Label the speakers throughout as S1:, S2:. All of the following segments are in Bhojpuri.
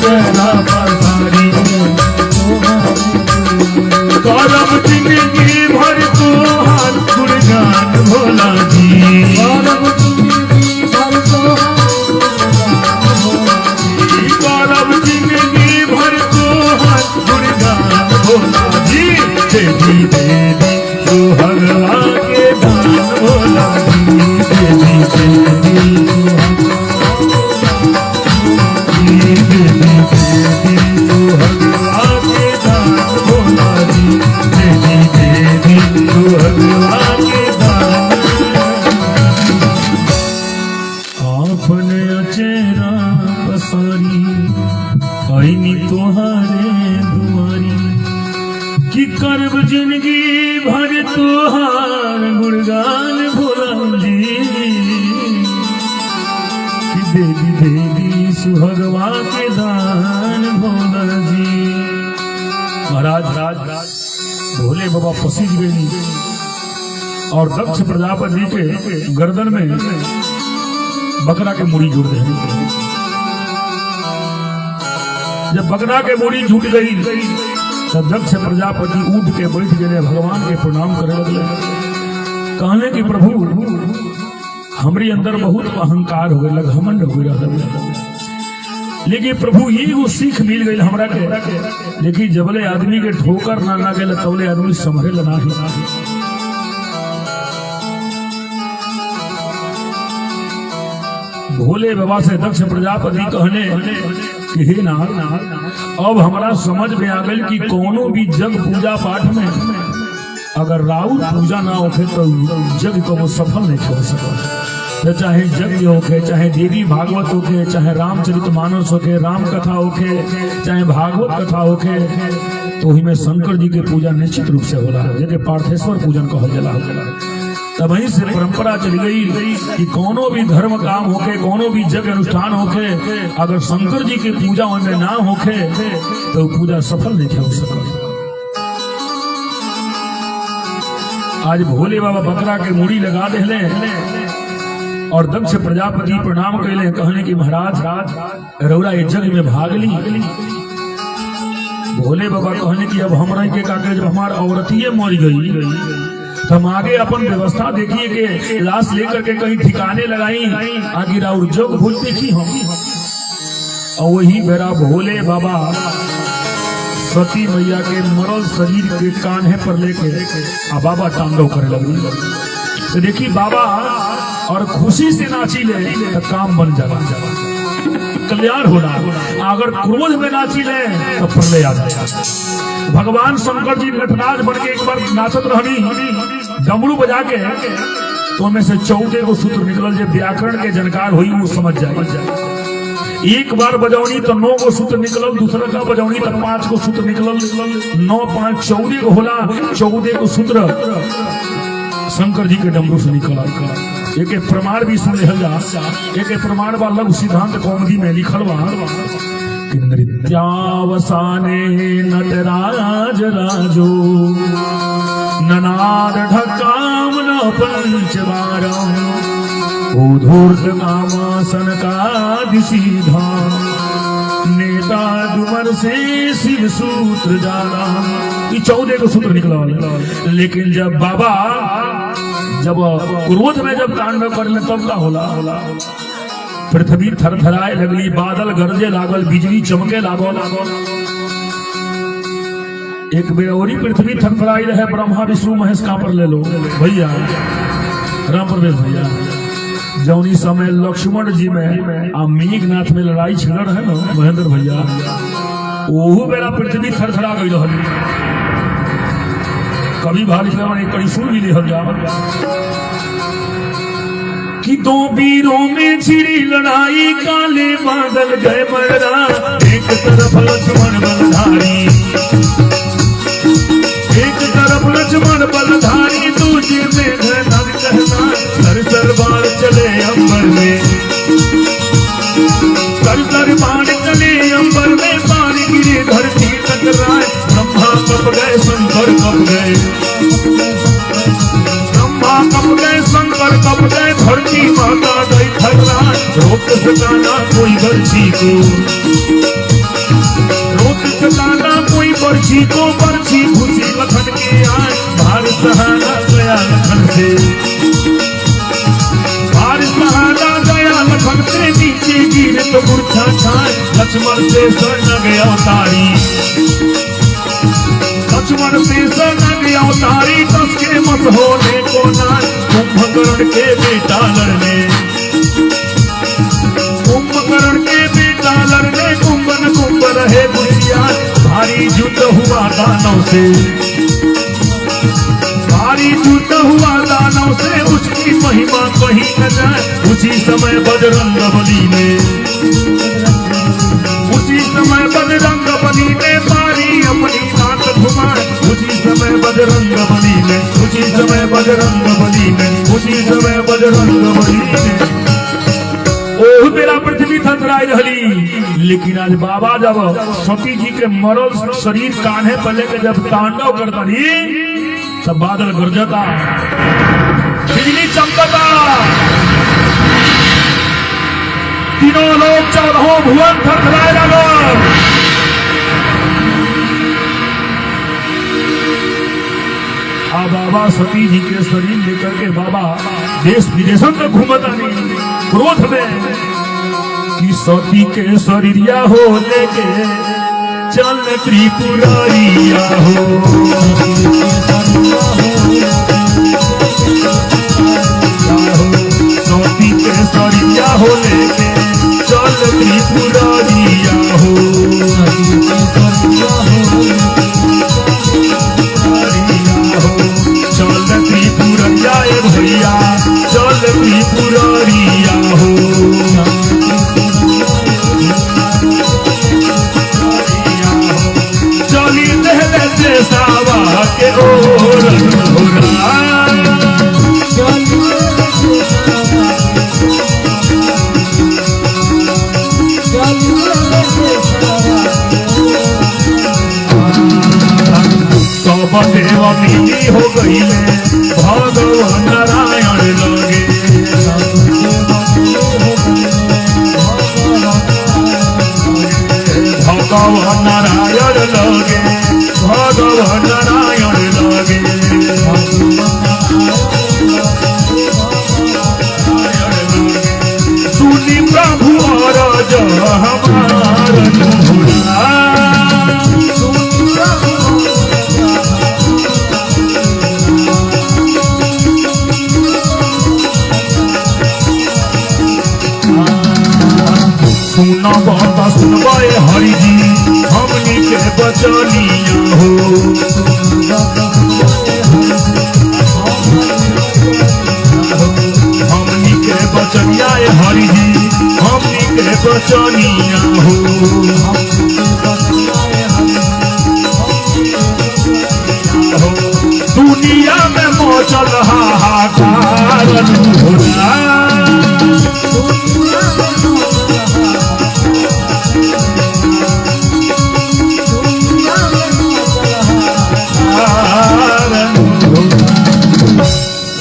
S1: चेहरा पसारी करब जिंदगी भर तोहार गुणगान भोला जी करब जिंदगी भर तोहार गुणगान भोला जी देवी देवी सुहगवा के दान भोला जी देवी देवी अपने चेहरा पसारी आईनी तोहारे दुआरी कि करब जिंदगी भर तोहार गुणगान भोला जी कि देवी देवी सुहगवा के दान भोला जी। महाराज भोले बाबा पसीज गई और दक्ष प्रजापति के गर्दन में बकरा के मुड़ी जुड़ गई। जब बकरा के मुड़ी जुट गई तब दक्ष प्रजापति उठ के बैठ गए, भगवान के प्रणाम करे लगले, कहने कि प्रभु हमरे अंदर बहुत अहंकार हो गए, घमंड हो गया, लेकिन प्रभु ये वो सीख मिल गई हमरा के, लेकिन जबले आदमी के ठोकर ना लगे तबले आदमी संभरे ना ही। भोले बाबा से दक्ष प्रजापति कहने कि हे नाथ अब हमारा समझ में आ गई कि कोनो भी जग पूजा पाठ में अगर राउत पूजा ना होखे तो जग को वो सफल नहीं हो सका। तो चाहे यज्ञ होके, चाहे देवी भागवत होके, चाहे रामचरितमानस होके, राम कथा होके, चाहे भागवत कथा होके, तो में शंकर जी के पूजा निश्चित रूप से होला, जैसे पार्थेश्वर पूजन कहल जाला। तब वहीं से परंपरा चली गई कि कोनो भी धर्म काम होके, कोनो भी जग अनुष्ठान होके, अगर शंकर जी की पूजा उनमें ना होके तो पूजा सफल नहीं हो सका। आज भोले बाबा बकरा के मुड़ी लगा देले और दक्ष प्रजापति प्रणाम कैले, कहने की महाराज रौरा ये जग में भाग ली। भोले बाबा कहने की अब हमरा के काके जब हमार औरतिये मर गई तो हम आगे अपन व्यवस्था देखिए कि लाश लेकर के कहीं ठिकाने लगाई, आगे और जग भूल देखी हम। और वही बेरा भोले बाबा सती मैया के मरल शरीर के कान्हे पर लेके आ बाबा तांडव करे लगी। तो देखी बाबा और खुशी से नाची ले तो काम बन जाएगा, कल्याण होना। अगर क्रोध में नाची ले तो प्रलय आ जाएगा। भगवान शंकर जी नटराज बन के एक बार नाचत रहनी, डमरू बजा के, तो उनमें से 14 को सूत्र निकल, जो व्याकरण के जानकार हुई वो समझ जाए। एक बार बजौनी तो 9 को सूत्र निकल, दूसरा का बजौनी तो 5 को सूत्र निकल, 9 5 14 को होला, 14 को सूत्र शंकर जी के डमरू से निकला। एक प्रमाण भी सुन जा, एक प्रमाण बा लघु सिद्धांत कौमुदी में लिखल बा कि नृत्यावसाने नटराज राजो ननाद ढकामन पंचवारम ऊधूर्त कामासन का दिशीधा नेता डुमर से शिव सूत्र जाला। ये 14 को सूत्र निकला वाला। लेकिन जब बाबा जब क्रोध में जब तांडव करले तब का होला, पृथ्वी थरथराए लगली, बादल गरजे लागल, बिजली चमके लागल। एक बेर और पृथ्वी थरथराई रहे, ब्रह्मा विष्णु महेश का पर ले लो भैया, राम प्रवेश भैया। जौनी समय लक्ष्मण जी में आ मेघनाथ में लड़ाई छिड़ रहे ना महेंद्र भैया, ओहू बेरा पृथ्वी थरथरा गई रहली। कभी भारी कड़ी सुन भी लिखल जा कि 2 वीरों में छिड़ी लड़ाई, काले बादल गए मरदा, एक तरफ लक्ष्मण बलधारी, एक तरफ लक्ष्मण बलधारी, दूसरे में धन कहना, सर सर बाण चले अंबर में, सर सर बाण चले अंबर में, बाण गिरे धरती टकराए, ब्रह्मा कप गए शंकर कप गए, ब्रह्मा कप गए शंकर कप गए, धरती माता गई थर्राए, रोक सकाना कोई बर्छी को, बरछी को बरछी खुशी लखन के आए भार सहारा गया लखन से भार सहारा गया लखन से नीचे गिरे तो मूर्छा छाए लक्ष्मण से शरण गया तारी लक्ष्मण से शरण गया तारी कस के मत होने को ना कुंभकर्ण के बेटा लड़ने कुंभकर्ण के बेटा लड़ने कुंभन कुंभ रहे बुढ़िया भारी युद्ध हुआ दानव से भारी युद्ध हुआ दानव से उसकी महिमा कहीं न जाए उसी समय बजरंग बली ने उसी समय बजरंग बली ने पारी अपनी नाक घुमाए उसी समय बजरंग बली ने उसी समय बजरंग बली ने उसी समय बजरंग बली ने ओह मेरा पृथ्वी थरथराई रही। लेकिन आज बाबा जब सती जी के मरल शरीर कान्हे पर लेकर जब तांडव करता तब बादल गरजता बिजली चमकता तीनों लोग चौदहों भुवन थरथराए लगो। बाबा सती जी के शरीर लेकर के बाबा देश विदेशों में घूमता नहीं क्रोध में कि सती के शरीरिया हो लेके चल त्रिपुरारिया हो सती के शरीरिया हो लेके चल त्रिपुरारिया हो चल त्रिपुरारिया भैया चल त्रिपुरारिया हो चली दहले से सावा के ओर देवा मिली हो गई भगवान नारायण लगे भगवान नारायण लगे भगवान नारायण लगे सुनी प्रभु और हमार सुनवाए हरि जी हमनी के बचनिया हो हमनी के बचनिया हरि जी हमनी के बचनिया हो दुनिया में मचल हाहाकार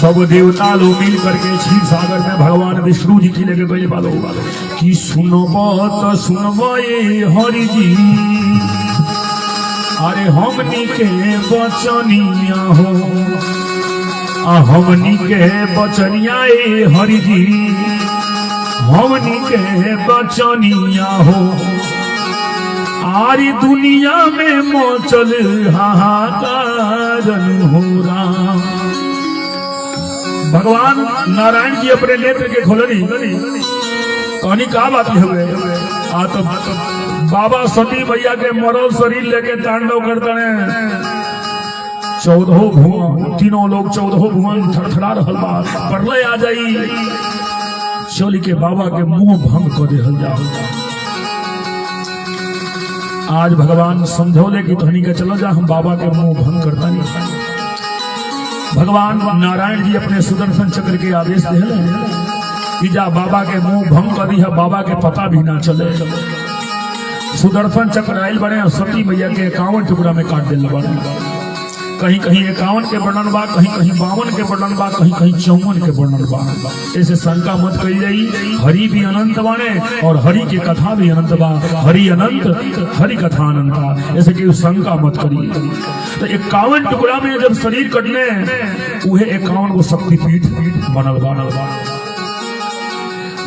S1: सब देवता लोग मिल करके क्षीर सागर में भगवान विष्णु जी की लगे गए बालो कि सुनबो ये हरि जी अरे हमनी के बचनिया हो हमनी के बचनिया हरि जी हमनी के बचनिया हो आरी दुनिया में मचल हाहाकार हो राम। भगवान नारायण जी अपने नेत्र के खोलनी कहनी का बात हुए आ तो बाबा सती भैया के मरल शरीर लेके तांडव करते हैं 14 भुवन तीनों लोग 14 भुवन थरथरा रहल बा प्रलय आ जाई चली के बाबा के मुंह भंग कर दे जाओ। आज भगवान समझौले की धनी के चलो जा हम बाबा के मुंह भंग करता नहीं। भगवान नारायण जी अपने सुदर्शन चक्र के आदेश दे कि जा बाबा के मुंह भंग कर दी है बाबा के पता भी ना चले। सुदर्शन चक्र आयल बने सती मैया के 51 टुकड़ा में काट दिल बने कहीं कहीं 51 के वर्णन बा, कहीं कहीं 52 के वर्णन बा, कहीं कहीं 54 के वर्णन बा। ऐसे शंका मत कही जाई। हरि भी अनंत बाने और हरि की कथा भी अनंत बा। हरि अनंत, हरि कथा अनंत। ऐसे कि शंका मत करिए। तो 51 टुकड़ा में जब शरीर कटने उहे 51 को शक्तिपीठ बनल बा।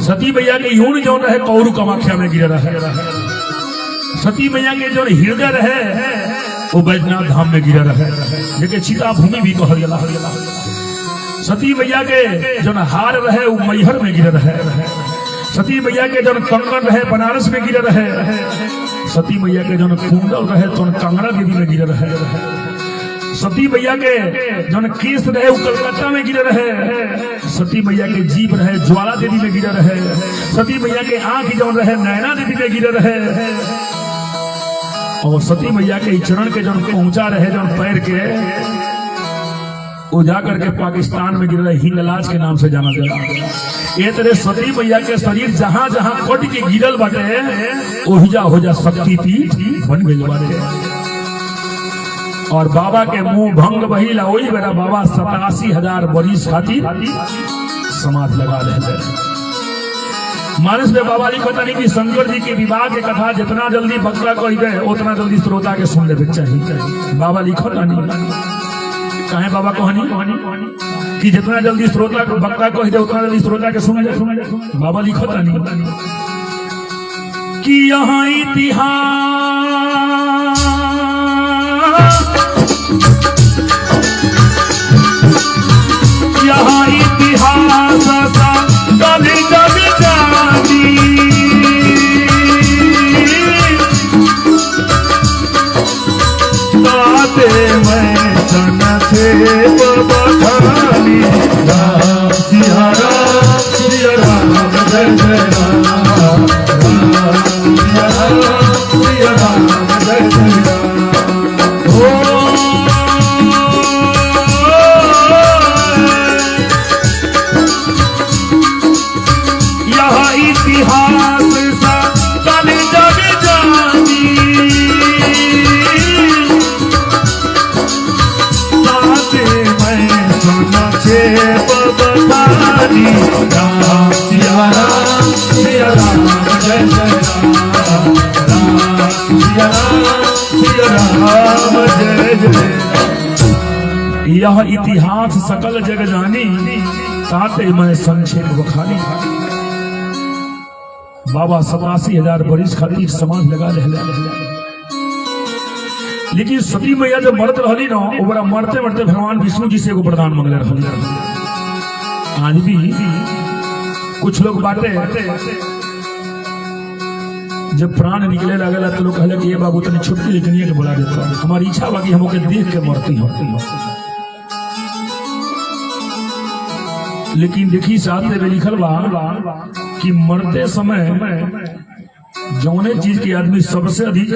S1: सती मैया के यून जो रहे कौरु कामाख्या में गिर रहे। सती मैया के जो हृदय रहे वो बैजनाथ धाम में गिर रहे, लेकिन चिता भूमि भी कहल गया। सती मैया के जो हार रहे वो मैहर में गिर रहे। सती मैया के जो कंगन रहे बनारस में गिर रहे। सती मैया के जो कुंडल रहे तो कांगड़ा देवी में गिर रहे। सती मैया के जो केस रहे वो कलकत्ता में गिर रहे। सती मैया के जीव रहे ज्वाला देवी में गिर रहे। सती मैया के आंख जो रहे नैना देवी में गिर रहे। और सती मैया के चरण के जो पहुंचा रहे जो पैर के वो जाकर के पाकिस्तान में गिर रहे, हिंगलाज के नाम से जाना जाता। ये तरह सती मैया के शरीर जहां जहां कट के गिरल बाटे ओहिजा हो जा शक्तिपीठ बन गई बाटे। और बाबा के मुंह भंग बहिला वही बेरा बाबा 87,000 बरिस खातिर समाधि लगा रहे। मानस में बाबा लिखता नहीं कि शंकर जी के विवाह के कथा जितना जल्दी बक्ता कही दे उतना जल्दी श्रोता के सुन ले चाहिए। बाबा लिखता नहीं कहे बाबा कहानी कि जितना जल्दी श्रोता को बक्ता कही दे उतना जल्दी श्रोता के सुन ले। बाबा लिखता नहीं कि यहाँ इतिहास यहाँ इतिहास कभी कभी जानी ताते मैं सन थे बखानी राम सिया राम सिया राम जय जय राम सिया राम जय जय राम। इतिहास सा कल जग जानी ताते मैं सुना छे बखानी राम सिया राम जय जय राम सिया राम जय जय। यह इतिहास सकल जग जानी ताते मैं संक्षेप बखानी। बाबा 87,000 बरिस खातिर समाधि लगा रहे। लेकिन सती मैया जब मरत रहली ना ओकरा मरते मरते भगवान विष्णु जी से एगो वरदान मांगले रहली। आज भी कुछ लोग बाटे जब प्राण निकले लगेला तो लोग कहले कि ये बाबू तनी छुट्टी लेके के बुला देता। हमारी इच्छा बा कि हम ओके देख के मरती हो। लेकिन देखी साथ में लिखल बा कि मरते समय जौने चीज के आदमी सबसे अधिक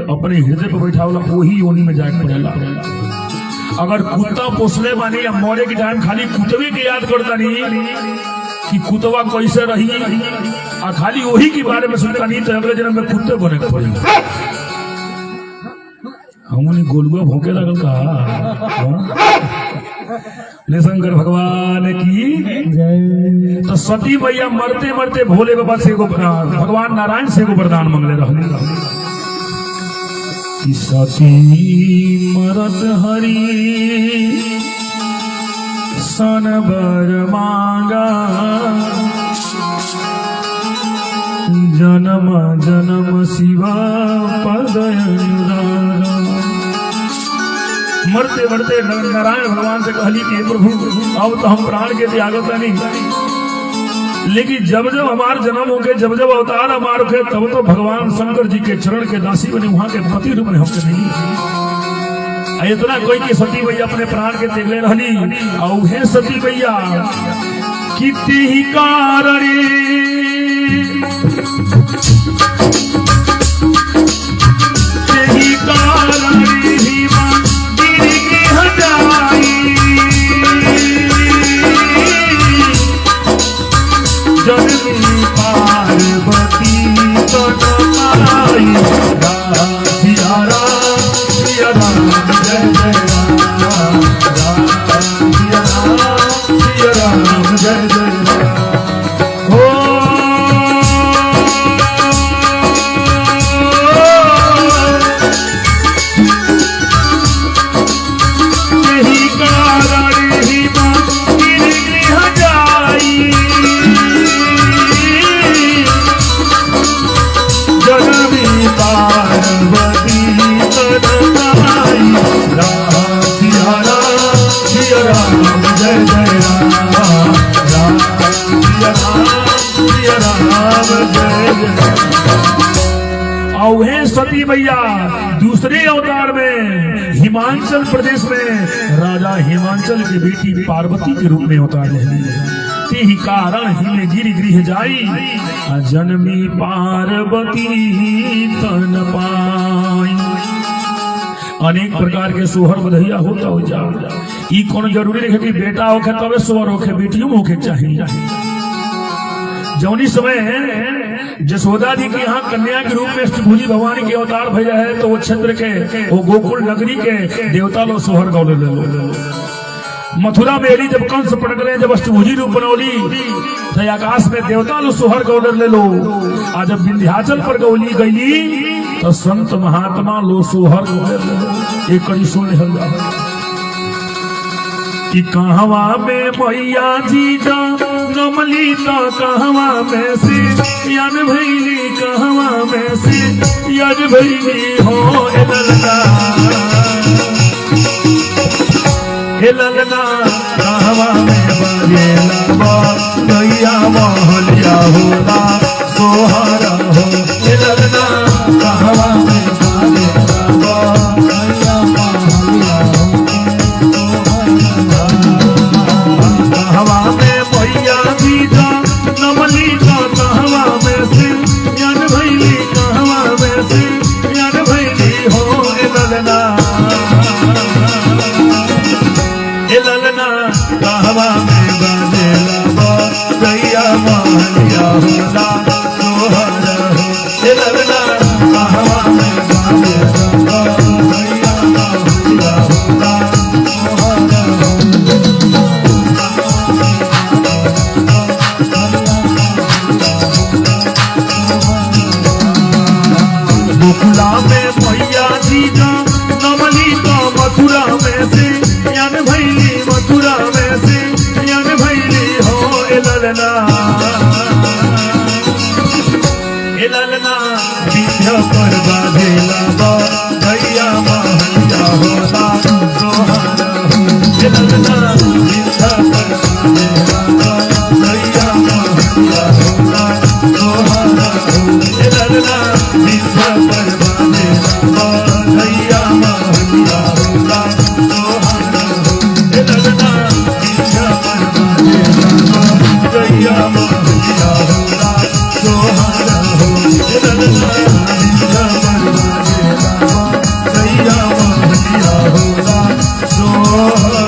S1: अपने हृदय पर बैठा होला वही योनि में जाके पड़ेला। अगर कुत्ता पोसले बानी या मरे के टाइम खाली कुतवे के याद करता नहीं कि कुतवा कैसे रही और खाली वही के बारे में सुनता नहीं तो अगले जन्म में कुत्ते बने के पड़ेगा। हमने गोलुआ भोंके लगल कहा शंकर भगवान की। तो सती मैया मरते मरते भोले बाबा से भगवान नारायण से वरदान मांगले रहली कि सती मरत हरि सन बर मांगा जन्म जन्म शिवा पदय। मरते मरते नारायण भगवान से कहली कि प्रभु अब तो हम प्राण के त्यागत नहीं, लेकिन जब जब हमार जन्म होके जब जब अवतार हमार होके तब तो भगवान शंकर जी के चरण के दासी बने वहां के पति रूप में हमके नहीं। इतना कोई की सती मैया अपने प्राण के त्यागले रहली और हे सती मैया कितनी ही कारणी जननी पार्वती सिया राम जय जय राम जननी पार्वती तन पाई राम सिया राम जय जय राम राम सिया राम जय जय। और सती मैया दूसरे अवतार में हिमाचल प्रदेश में राजा हिमाचल की बेटी पार्वती के रूप में अवतार ले ही कारण हिले गिर गृह जाई जनमी पार्वती तन पाई। अनेक प्रकार के सोहर बधैया होता हो जा ई कौन जरूरी रहे कि बेटा होके तबे सोहर होके बेटियों होके चाहिए। जौनी समय जसोदा जी के यहाँ कन्या के रूप में अष्टभुजी भवानी के अवतार भेजा है तो वो क्षेत्र के वो गोकुल नगरी के देवता लोग सोहर गौले ले मथुरा में जब कंस पड़ गए जब अष्टभुजी रूप बनौली तो आकाश में देवता लोग सोहर गौले ले लो आ जब विंध्याचल पर गौली गईली तो संत महात्मा लो सोहर गौले ले लो। एक कड़ी सुन कि कहवा में मैया जी नमली तो कहवा में से यन भैली कहवा में से यज भैली हो ललना कहवा में बजेला गैया महलिया होला सोहरा हो ललना कहवा में बजेला गैया महलिया कहवा में मैया जी नमली तो कहवा में से यन भैली कहवा में से यन भैली हो ललना कहवा में बजेला गैया महलिया होला सोहरा हो ललना कहवा में बजेला गैया महलिया होला सोहरा गोकुला में मैया जी नमली तो मथुरा में से यन भैली मथुरा में से यन भैली हो ललना विंध्य पर बाधेला गैया महलिया होला सोहरा हो ललना विंध्य पर बाधेला गैया महलिया होला सोहरा हो ललना विंध्य पर बाधेला गैया महलिया होला सोहरा हो ललना विंध्य पर बाधेला गैया महलिया होला सोहरा हो ललना विंध्य पर बाधेला गैया महलिया होला सोहरा।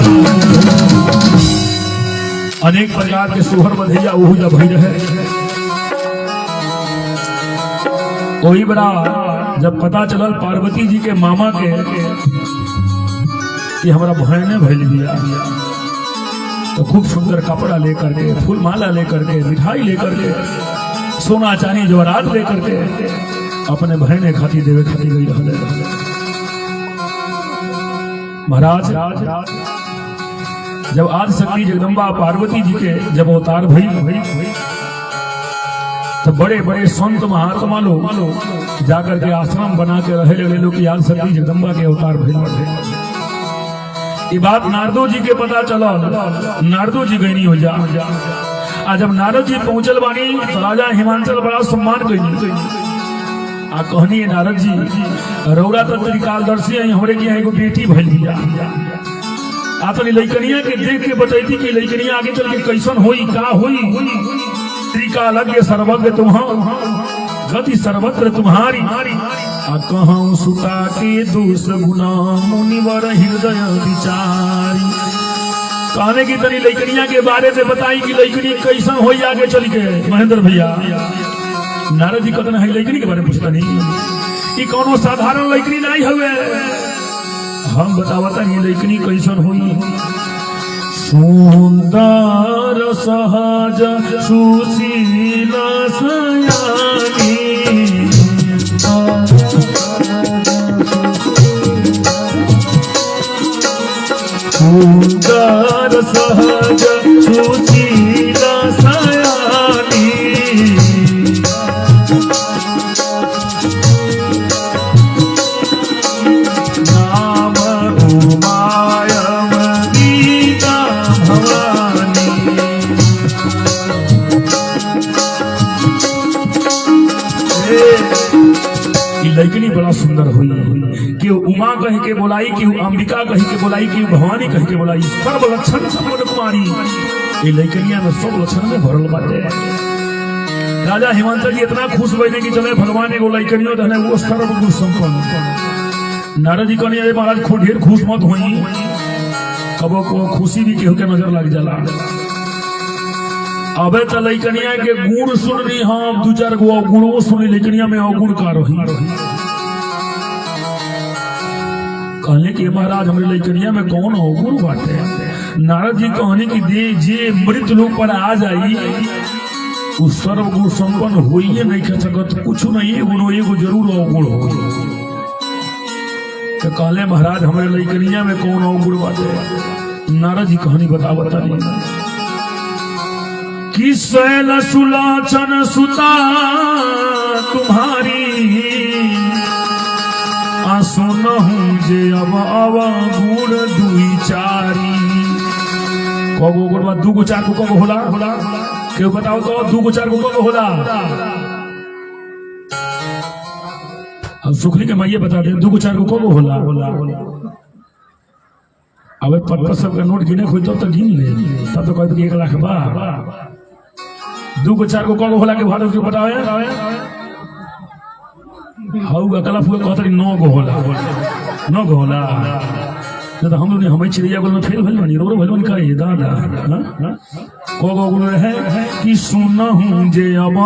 S1: अनेक प्रकार के सोहर बधैया ओहू जब भई रहे वही बड़ा जब पता चलल पार्वती जी के मामा के कि हमारा बहने भैल दिया तो खूब सुंदर कपड़ा लेकर के फूल माला लेकर के मिठाई लेकर के सोना चांदी जवाहरात लेकर के अपने बहने खाती देवे खाती गई रहे। महाराज जब आदि शक्ति जगदम्बा पार्वती जी के जब अवतार भई तो बड़े बड़े संत महात्मा लोग जाकर के आश्रम बना के रहे लगे लोग आदि शक्ति जगदम्बा के अवतार भई। ये बात नारदो जी के पता चला नारदो जी गई नहीं हो जा आज जब नारद जी पहुंचल बानी तो राजा हिमाचल बड़ा सम्मान कही आ कहनी नारद जी रौरा तो त्रिकालदर्शी हमरे की एगो बेटी भइल दिया आ तो लइकनिया के देख के बतैती कि लइकनिया आगे चल के कैसन होई का होई त्रिकालज्ञ सर्वज्ञ तुम्हारा गति सर्वत्र तुम्हारी आ कहूँ सुता के दोष गुना मुनिवर हृदय विचारी कहने की तरी लइकनिया के बारे में बताई कि लइकनी कैसन होई आगे चल के। महेंद्र भैया नारद जी कहते हैं लइकनी के बारे में पूछता नहीं कि कोनो साधारण लइकनी नहीं हुए हम बतावता नहीं लइकनी कैसन हुई सुंदर सहज सुशील सयानी सुंदर सहज सुशील सयानी ई लड़कनी बड़ा सुंदर हुई। केहू उमा कह के बोलाई, केहू अंबिका कह के बोलाई, केहू भवानी कह के बोलाई। सर्व लक्षण संपन्न कुमारी ई लड़कनिया में सब लक्षण में भरल बाटे। राजा हिमांत जी इतना खुश बने कि चले भगवान एगो लड़कनियों धने वो सर्व गुण संपन्न। नारद जी कहने महाराज खूब ढेर खुश मत होई, कबो को खुशी भी केहू के नजर लग जाला। अबे तो लड़कनिया के गुण सुन रही हम, दू चार गो गुणों सुनी लड़कनिया में अवगुण का रही। कहने कि महाराज हमारे लड़कनिया में कौन अवगुण बाटे। नारद जी कहने की दे जे मृत लोग पर आ जाई उस सर्व गुण संपन्न हो ही नहीं कह सकत, कुछ नहीं एगो जरूर अवगुण हो। तो कहले महाराज हमारे लड़कनिया में कौन अवगुण बाटे। नारद जी कहानी बता कि शैल सुलाचन सुता तुम्हारी सुनहूं जे अब गुण दुई चारी। कगो गुण बा दू गो चार गो कगो होला केहू बताओ तो दू गो चार गो कगो होला। अब सुखली के माइये बता दे दू गो चार गो कगो होला। अब पत्ता सबका नोट गिने खोई तब तो गिन ले, तब तो कह 1 लाख बा। दू गो चार गो कगो होला के भाड़ो के बताओ। हाउ अकला फुआ कहतरी 9 गो होला, 9 गो होला। तो हम लोग हमें चिड़िया गोल में फेल भइल बानी, रो भइल बानी का ये दादा को गो गुण है कि सुनहूं जे अब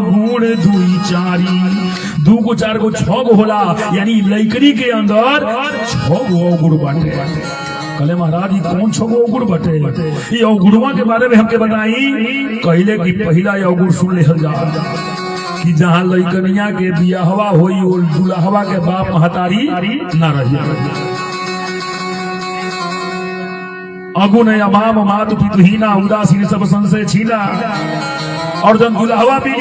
S1: गुण दुई चारी। 2 गो 4 गो 6 गो होला, यानी लड़कनी के अंदर 6 गो गुण बाटे। कहले महाराज ये कौन 6 गो गुण बाटे, ये अवगुणवा के बारे में हमके बताई। कहले कि पहला अवगुण सुन ले जा कि जहाँ लड़कनिया के बियाहवा होई और दुल्हवा के बाप महतारी ना रही। अगुन अमाम मातु पितुहीना उदासीन सब संशय छीना। और जब दुल्हवा भी